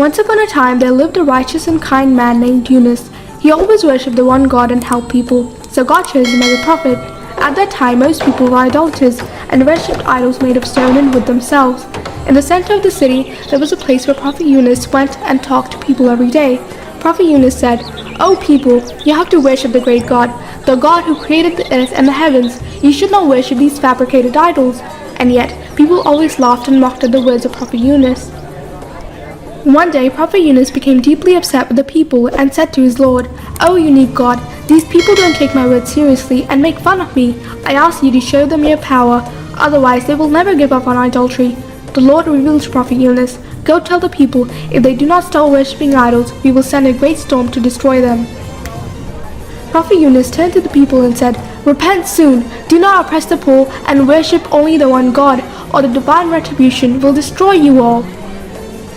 Once upon a time there lived a righteous and kind man named Yunus. He always worshipped the one God and helped people, so God chose him as a prophet. At that time most people were idolaters and worshipped idols made of stone and wood themselves. In the center of the city there was a place where Prophet Yunus went and talked to people every day. Prophet Yunus said, "O people, you have to worship the great God, the God who created the earth and the heavens. You should not worship these fabricated idols." And yet people always laughed and mocked at the words of Prophet Yunus. One day Prophet Yunus became deeply upset with the people and said to his Lord, "O unique God, these people don't take my words seriously and make fun of me. I ask you to show them your power, otherwise they will never give up on idolatry." The Lord revealed to Prophet Yunus, "Go tell the people, if they do not stop worshipping idols, we will send a great storm to destroy them." Prophet Yunus turned to the people and said, "Repent soon, do not oppress the poor and worship only the one God, or the divine retribution will destroy you all."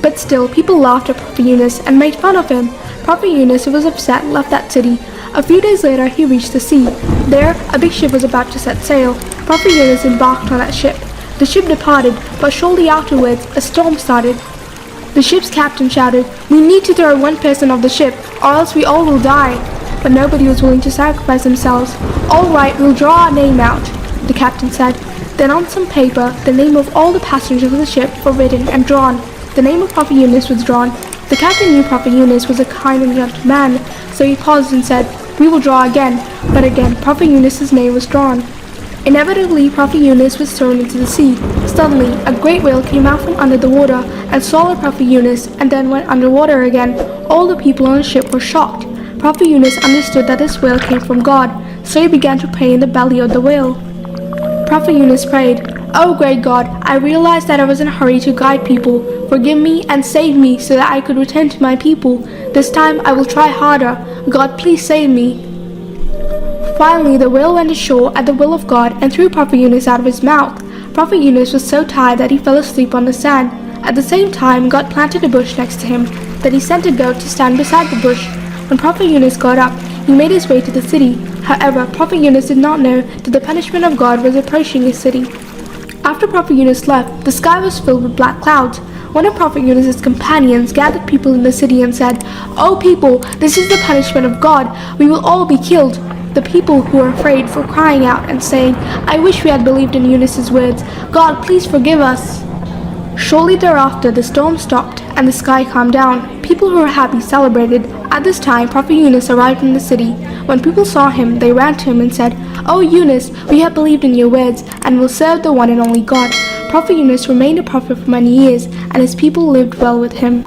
But still, people laughed at Prophet Yunus and made fun of him. Prophet Yunus, who was upset, left that city. A few days later, he reached the sea. There, a big ship was about to set sail. Prophet Yunus embarked on that ship. The ship departed, but shortly afterwards, a storm started. The ship's captain shouted, "We need to throw one person off the ship, or else we all will die." But nobody was willing to sacrifice themselves. "All right, we'll draw our name out," the captain said. Then on some paper, the name of all the passengers of the ship were written and drawn. The name of Prophet Yunus was drawn. The captain knew Prophet Yunus was a kind and gentle man, so he paused and said, "We will draw again." But again, Prophet Yunus's name was drawn. Inevitably, Prophet Yunus was thrown into the sea. Suddenly, a great whale came out from under the water and swallowed Prophet Yunus and then went underwater again. All the people on the ship were shocked. Prophet Yunus understood that this whale came from God, so he began to pray in the belly of the whale. Prophet Yunus prayed, "O great God, I realized that I was in a hurry to guide people. Forgive me and save me so that I could return to my people. This time I will try harder. God, please save me." Finally, the whale went ashore at the will of God and threw Prophet Yunus out of his mouth. Prophet Yunus was so tired that he fell asleep on the sand. At the same time, God planted a bush next to him. Then he sent a goat to stand beside the bush. When Prophet Yunus got up, he made his way to the city. However, Prophet Yunus did not know that the punishment of God was approaching his city. After Prophet Yunus left, the sky was filled with black clouds. One of Prophet Yunus's companions gathered people in the city and said, "O people, this is the punishment of God. We will all be killed." The people who were afraid were crying out and saying, "I wish we had believed in Yunus's words. God, please forgive us." Shortly thereafter, the storm stopped and the sky calmed down. People who were happy celebrated. At this time, Prophet Yunus arrived in the city. When people saw him, they ran to him and said, "O Yunus, we have believed in your words and will serve the one and only God." Prophet Yunus remained a prophet for many years, and his people lived well with him.